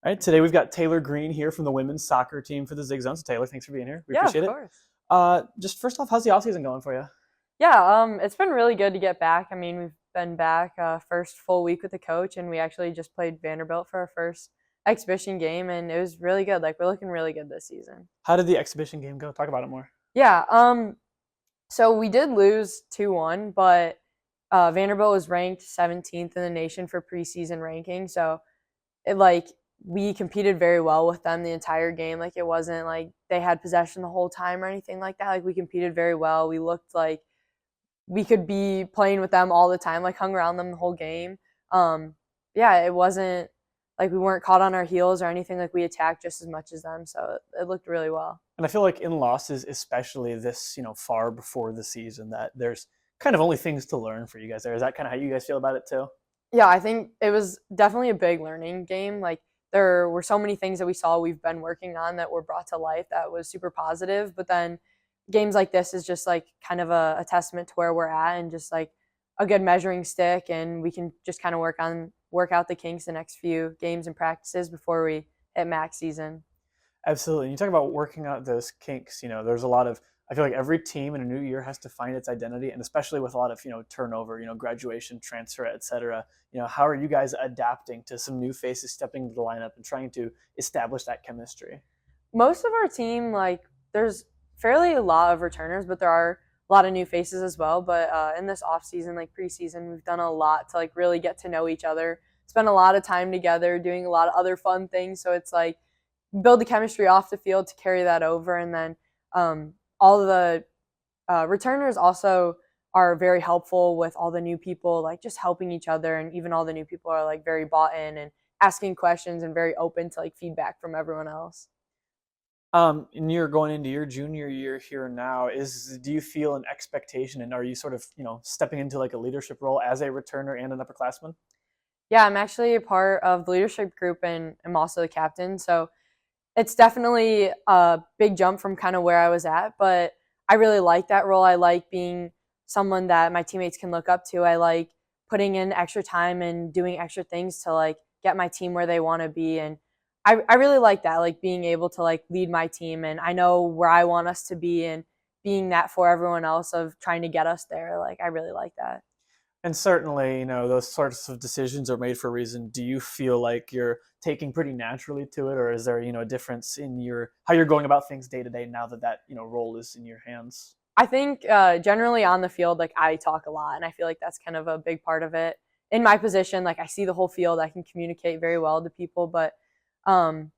All right, today we've got Taylor Green here from the women's soccer team for the Zig Zone. So Taylor, thanks for being here. We Yeah, of appreciate it. course. Just first off, how's the offseason going for you? Yeah, it's been really good to get back. I mean, we've been back first full week with the coach, and we actually just played Vanderbilt for our first exhibition game, and it was really good. Like we're looking really good this season. How did the exhibition game go? Talk about it more. Yeah. So we did lose 2-1, but Vanderbilt was ranked 17th in the nation for preseason ranking. So it like we competed very well with them the entire game. Like it wasn't like they had possession the whole time or anything like that. Like we competed very well. We looked like we could be playing with them all the time, like hung around them the whole game. Um, yeah, it wasn't like we weren't caught on our heels or anything. Like we attacked just as much as them, so it looked really well. And I feel like in losses, especially this, far before the season, that there's kind of only things to learn for you guys there. Is that kind of how you guys feel about it too? Yeah, I think it was definitely a big learning game. Like there were so many things that we saw we've been working on that were brought to life that was super positive. But then games like this is just like kind of a testament to where we're at and just like a good measuring stick, and we can just kind of work out the kinks the next few games and practices before we hit max season. Absolutely. And you talk about working out those kinks, there's a lot of, I feel like every team in a new year has to find its identity, and especially with a lot of, turnover, graduation, transfer, et cetera. How are you guys adapting to some new faces stepping into the lineup and trying to establish that chemistry? Most of our team, like there's fairly a lot of returners, but there are a lot of new faces as well. But in this off season, like preseason, we've done a lot to like really get to know each other, spend a lot of time together, doing a lot of other fun things. So it's like build the chemistry off the field to carry that over, and then all of the returners also are very helpful with all the new people, like just helping each other, and even all the new people are like very bought in and asking questions and very open to like feedback from everyone else. And you're going into your junior year here now. Do you feel an expectation, and are you sort of stepping into like a leadership role as a returner and an upperclassman? Yeah, I'm actually a part of the leadership group and I'm also the captain. So it's definitely a big jump from kind of where I was at, but I really like that role. I like being someone that my teammates can look up to. I like putting in extra time and doing extra things to like get my team where they want to be. And I really like that, like being able to like lead my team, and I know where I want us to be and being that for everyone else of trying to get us there. Like I really like that. And certainly, those sorts of decisions are made for a reason. Do you feel like you're taking pretty naturally to it, or is there, a difference in your how you're going about things day to day now that role is in your hands? I think generally on the field, like I talk a lot, and I feel like that's kind of a big part of it. In my position, like I see the whole field, I can communicate very well to people, but um,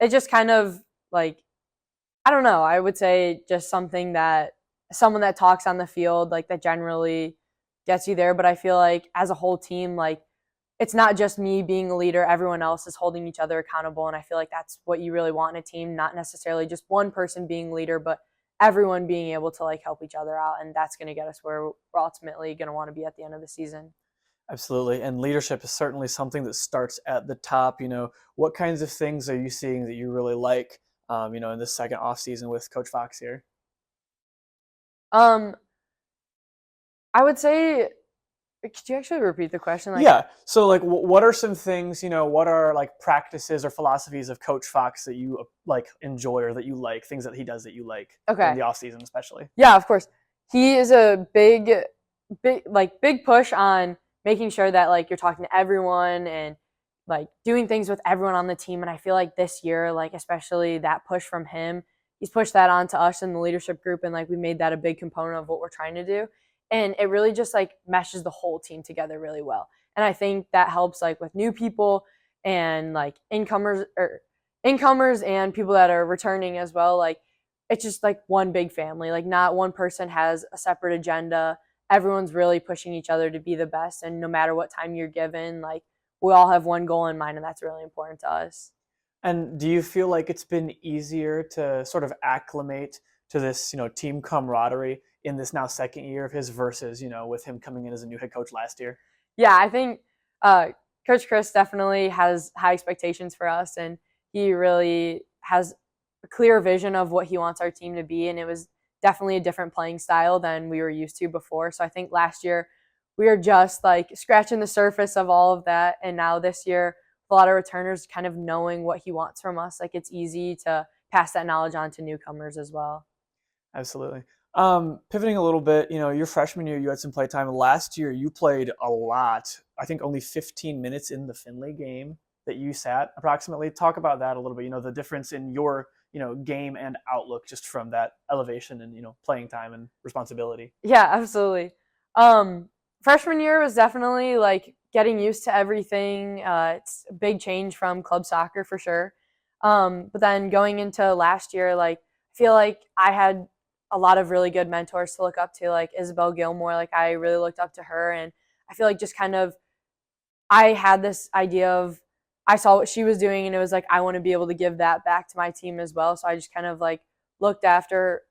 it just kind of like I don't know. I would say just something that someone that talks on the field, like that generally gets you there. But I feel like as a whole team, like it's not just me being a leader, everyone else is holding each other accountable. And I feel like that's what you really want in a team, not necessarily just one person being leader, but everyone being able to like help each other out. And that's going to get us where we're ultimately going to want to be at the end of the season. Absolutely. And leadership is certainly something that starts at the top. What kinds of things are you seeing that you really like, in this second off season with Coach Fox here? Um, I would say, could you actually repeat the question? Like, Yeah. So, like, what are some things? What are like practices or philosophies of Coach Fox that you like enjoy or that you like? Things that he does that you like during okay, the off season, especially. yeah, of course. He is a big push on making sure that like you're talking to everyone and like doing things with everyone on the team. And I feel like this year, like especially that push from him, he's pushed that on to us in the leadership group, and like we made that a big component of what we're trying to do. And it really just like meshes the whole team together really well. And I think that helps like with new people and like incomers and people that are returning as well. Like it's just like one big family. Like not one person has a separate agenda. Everyone's really pushing each other to be the best, and no matter what time you're given, like we all have one goal in mind, and that's really important to us. And do you feel like it's been easier to sort of acclimate to this, team camaraderie in this now second year of his versus, with him coming in as a new head coach last year? Yeah, I think uh, Coach Chris definitely has high expectations for us, and he really has a clear vision of what he wants our team to be. And it was definitely a different playing style than we were used to before. So I think last year we were just like scratching the surface of all of that, and now this year a lot of returners, kind of knowing what he wants from us, like it's easy to pass that knowledge on to newcomers as well. Absolutely. Pivoting a little bit, your freshman year, you had some play time. Last year, you played a lot. I think only 15 minutes in the Finley game that you sat approximately. Talk about that a little bit. The difference in your, game and outlook just from that elevation and, playing time and responsibility. Yeah, absolutely. Um, Freshman year was definitely like getting used to everything. It's a big change from club soccer for sure. But then going into last year, like I feel like I had a lot of really good mentors to look up to, like Isabel Gilmore. Like I really looked up to her, and I feel like just kind of I had this idea of I saw what she was doing, and it was like I want to be able to give that back to my team as well. So I just kind of like looked at her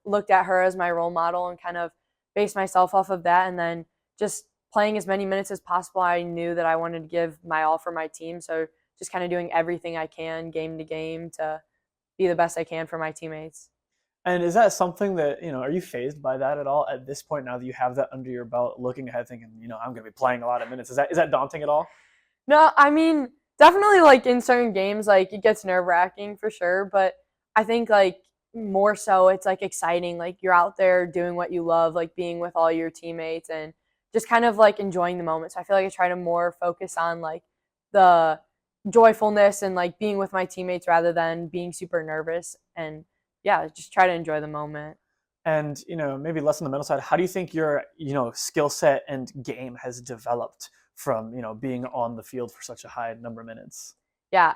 as my role model and kind of based myself off of that, and then just playing as many minutes as possible. I knew that I wanted to give my all for my team, so just kind of doing everything I can game to game to be the best I can for my teammates. And is that something that, are you phased by that at all at this point now that you have that under your belt, looking ahead thinking, I'm going to be playing a lot of minutes? Is that daunting at all? No, I mean, definitely like in certain games, like it gets nerve wracking for sure. But I think like more so it's like exciting. Like you're out there doing what you love, like being with all your teammates and just kind of like enjoying the moment. So I feel like I try to more focus on like the joyfulness and like being with my teammates rather than being super nervous. And yeah, just try to enjoy the moment. And, maybe less on the mental side, how do you think your, skill set and game has developed from, being on the field for such a high number of minutes? Yeah.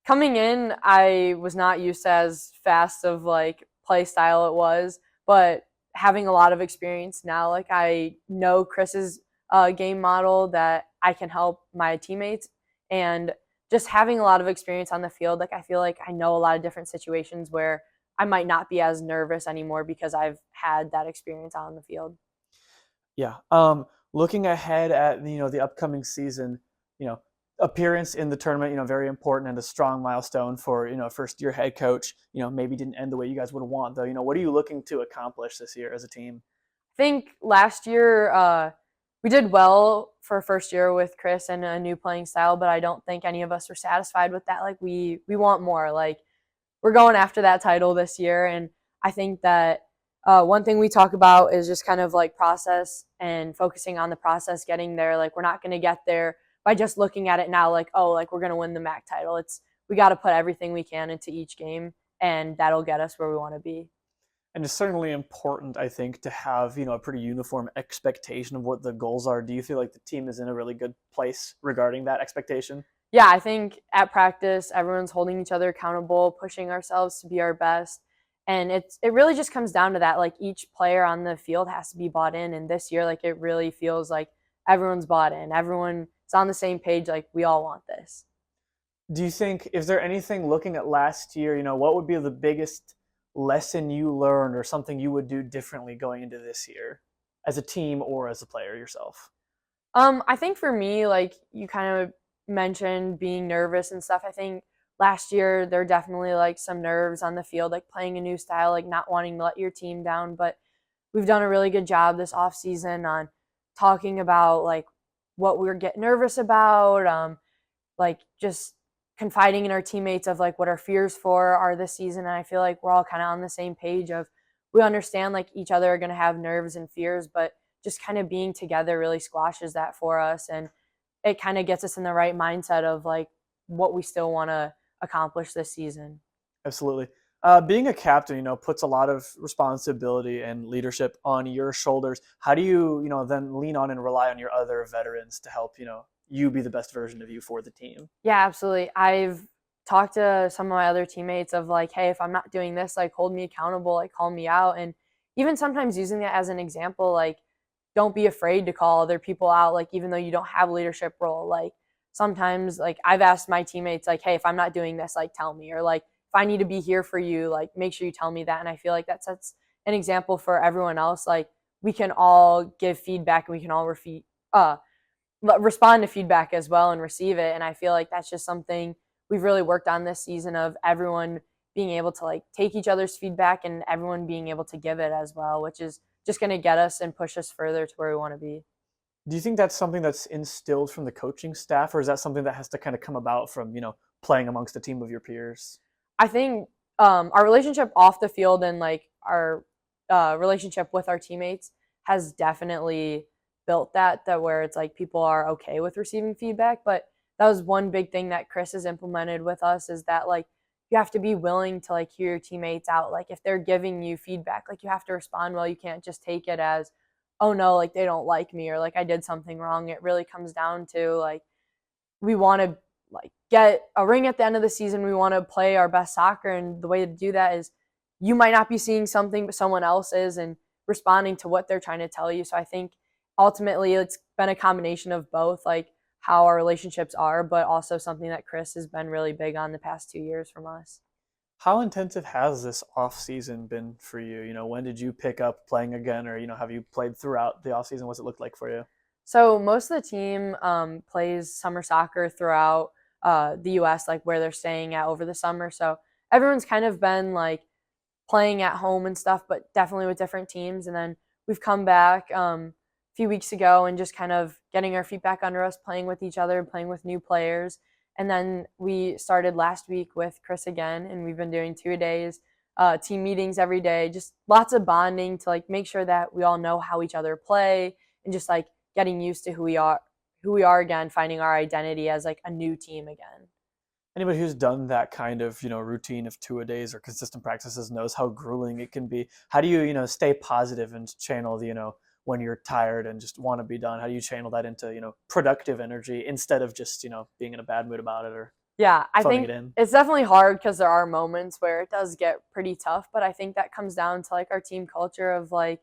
Coming in, I was not used to as fast of like play style it was, but having a lot of experience now, like I know Chris's game model that I can help my teammates, and just having a lot of experience on the field, like I feel like I know a lot of different situations where I might not be as nervous anymore because I've had that experience on the field. Yeah. Looking ahead at the upcoming season, you know, appearance in the tournament, very important and a strong milestone for first year head coach. Maybe didn't end the way you guys would want though. What are you looking to accomplish this year as a team? I think last year we did well for first year with Chris and a new playing style, but I don't think any of us were satisfied with that. Like we want more. Like we're going after that title this year, and I think that one thing we talk about is just kind of like process and focusing on the process, getting there. Like we're not going to get there by just looking at it now. Like oh, like we're going to win the MAC title. It's we got to put everything we can into each game, and that'll get us where we want to be. And it's certainly important, I think, to have a pretty uniform expectation of what the goals are. Do you feel like the team is in a really good place regarding that expectation? Yeah, I think at practice everyone's holding each other accountable, pushing ourselves to be our best. And it really just comes down to that. Like each player on the field has to be bought in. And this year, like it really feels like everyone's bought in. Everyone is on the same page, like we all want this. Do you think, is there anything looking at last year, what would be the biggest lesson you learned or something you would do differently going into this year as a team or as a player yourself? I think for me, like you kind of mentioned being nervous and stuff. I think last year there were definitely like some nerves on the field, like playing a new style, like not wanting to let your team down. But we've done a really good job this off season on talking about like what we're getting nervous about, like just confiding in our teammates of like what our fears for are this season. And I feel like we're all kind of on the same page of we understand like each other are going to have nerves and fears, but just kind of being together really squashes that for us, and it kind of gets us in the right mindset of like what we still want to accomplish this season. Absolutely. Being a captain, puts a lot of responsibility and leadership on your shoulders. How do you, then lean on and rely on your other veterans to help, you be the best version of you for the team? Yeah, absolutely. I've talked to some of my other teammates of like, hey, if I'm not doing this, like hold me accountable, like call me out. And even sometimes using that as an example, like don't be afraid to call other people out, like even though you don't have a leadership role. Like sometimes like I've asked my teammates, like, hey, if I'm not doing this, like tell me. Or like if I need to be here for you, like make sure you tell me that. And I feel like that sets an example for everyone else. Like we can all give feedback and we can all respond to feedback as well and receive it. And I feel like that's just something we've really worked on this season of everyone being able to like take each other's feedback and everyone being able to give it as well, which is just going to get us and push us further to where we want to be. Do you think that's something that's instilled from the coaching staff, or is that something that has to kind of come about from, playing amongst a team of your peers? I think our relationship off the field and like our relationship with our teammates has definitely built that where it's like people are okay with receiving feedback. But that was one big thing that Chris has implemented with us is that like you have to be willing to like hear your teammates out. Like if they're giving you feedback, like you have to respond well. You can't just take it as, oh no, like they don't like me or like I did something wrong. It really comes down to like we want to like get a ring at the end of the season. We want to play our best soccer, and the way to do that is you might not be seeing something, but someone else is, and responding to what they're trying to tell you. So I think ultimately it's been a combination of both, like how our relationships are, but also something that Chris has been really big on the past 2 years from us. How intensive has this off season been for you? When did you pick up playing again, or have you played throughout the off season? What's it look like for you? So most of the team plays summer soccer throughout the U.S., like where they're staying at over the summer. So everyone's kind of been like playing at home and stuff, but definitely with different teams. And then we've come back a few weeks ago and just kind of getting our feet back under us, playing with each other, playing with new players. And then we started last week with Chris again, and we've been doing 2 days, team meetings every day, just lots of bonding to like make sure that we all know how each other play and just like getting used to who we are again, finding our identity as like a new team again. Anybody who's done that kind of routine of two-a-days or consistent practices knows how grueling it can be. How do you stay positive and channel the when you're tired and just want to be done? How do you channel that into productive energy instead of just being in a bad mood about it or Yeah, I phoning think it in? it's definitely hard because there are moments where it does get pretty tough, but I think that comes down to like our team culture of like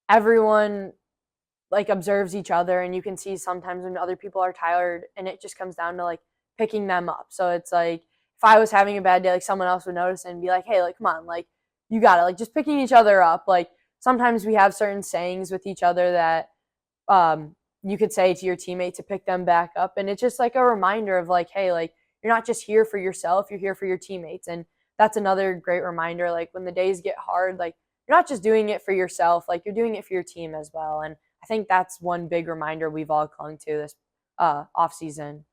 everyone like observes each other, and you can see sometimes when other people are tired and it just comes down to like picking them up. So it's like if I was having a bad day, like someone else would notice and be like, hey, like come on, like you got it, like just picking each other up. Like sometimes we have certain sayings with each other that you could say to your teammate to pick them back up, and it's just like a reminder of like, hey, like you're not just here for yourself, you're here for your teammates. And that's another great reminder, like when the days get hard, like you're not just doing it for yourself, like you're doing it for your team as well. And I think that's one big reminder we've all clung to this off season.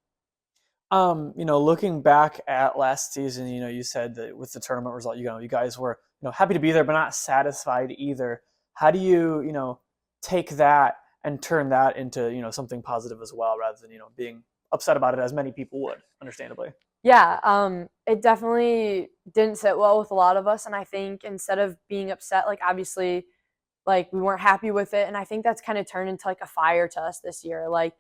Looking back at last season, you said that with the tournament result, you guys were, happy to be there, but not satisfied either. How do you, take that and turn that into, something positive as well, rather than, being upset about it as many people would, understandably. Yeah, it definitely didn't sit well with a lot of us, and I think instead of being upset, like obviously like we weren't happy with it, and I think that's kind of turned into like a fire to us this year. Like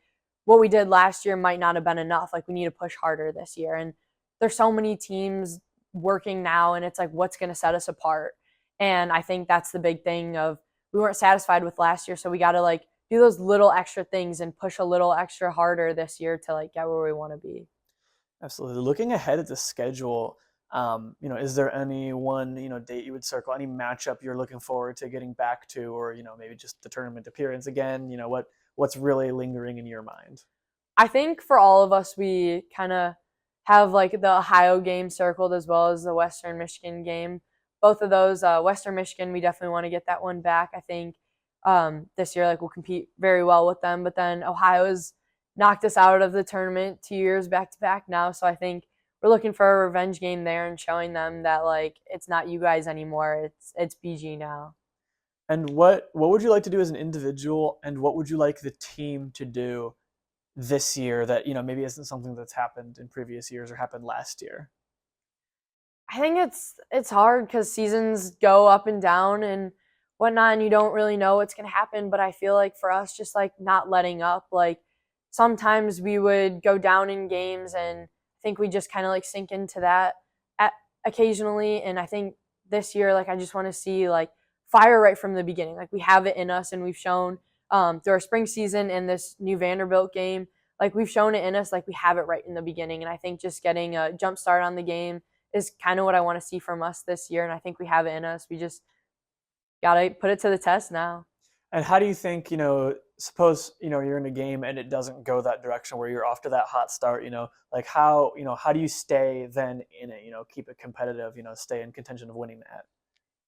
what we did last year might not have been enough. Like we need to push harder this year. And there's so many teams working now, and it's like what's going to set us apart. And I think that's the big thing of we weren't satisfied with last year, so we got to like do those little extra things and push a little extra harder this year to like get where we want to be. Absolutely. Looking ahead at the schedule, is there any one, date you would circle, any matchup you're looking forward to getting back to, or, maybe just the tournament appearance again? What's really lingering in your mind? I think for all of us, we kind of have like the Ohio game circled as well as the Western Michigan game. Both of those, Western Michigan, we definitely want to get that one back. I think this year, like we'll compete very well with them. But then Ohio's knocked us out of the tournament 2 years back to back now, so I think we're looking for a revenge game there and showing them that like it's not you guys anymore. It's BG now. And what would you like to do as an individual, and what would you like the team to do this year that maybe isn't something that's happened in previous years or happened last year? I think it's hard because seasons go up and down and whatnot, and you don't really know what's gonna happen. But I feel like for us, just like not letting up. Like sometimes we would go down in games, and I think we just kind of like sink into that at, occasionally. And I think this year, like I just want to see like fire right from the beginning. Like we have it in us, and we've shown through our spring season and this new Vanderbilt game, like we've shown it in us. Like we have it right in the beginning, and I think just getting a jump start on the game is kind of what I want to see from us this year. And I think we have it in us. We just got to put it to the test now. And how do you think, suppose, you're in a game and it doesn't go that direction where you're off to that hot start, like how do you stay then in it, keep it competitive, stay in contention of winning that?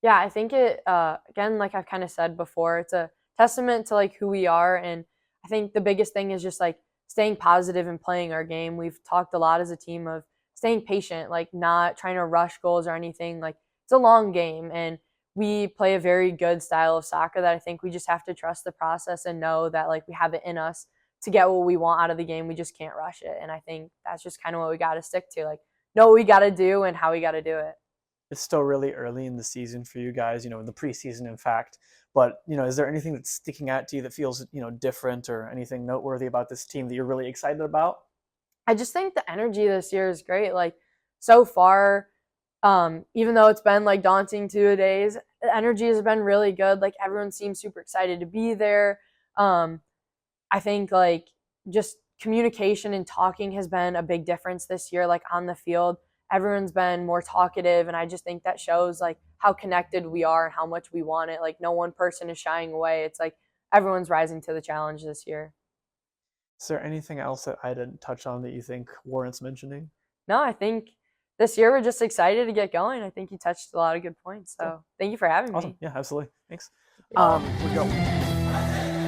Yeah, I think it, again, like I've kind of said before, it's a testament to like who we are. And I think the biggest thing is just like staying positive and playing our game. We've talked a lot as a team of staying patient, like not trying to rush goals or anything. Like it's a long game, and we play a very good style of soccer that I think we just have to trust the process and know that like we have it in us to get what we want out of the game. We just can't rush it. And I think that's just kind of what we got to stick to. Like know what we got to do and how we got to do it. It's still really early in the season for you guys, in the preseason, in fact. But, is there anything that's sticking out to you that feels, different, or anything noteworthy about this team that you're really excited about? I just think the energy this year is great. Like so far, even though it's been like daunting 2 days, the energy has been really good. Like everyone seems super excited to be there. I think like just communication and talking has been a big difference this year. Like on the field, everyone's been more talkative, and I just think that shows like how connected we are and how much we want it. Like no one person is shying away. It's like everyone's rising to the challenge this year. Is there anything else that I didn't touch on that you think warrants mentioning? No, I think this year we're just excited to get going. I think you touched a lot of good points. So thank you for having Awesome. me. Yeah, absolutely. Thanks. Yeah. We go.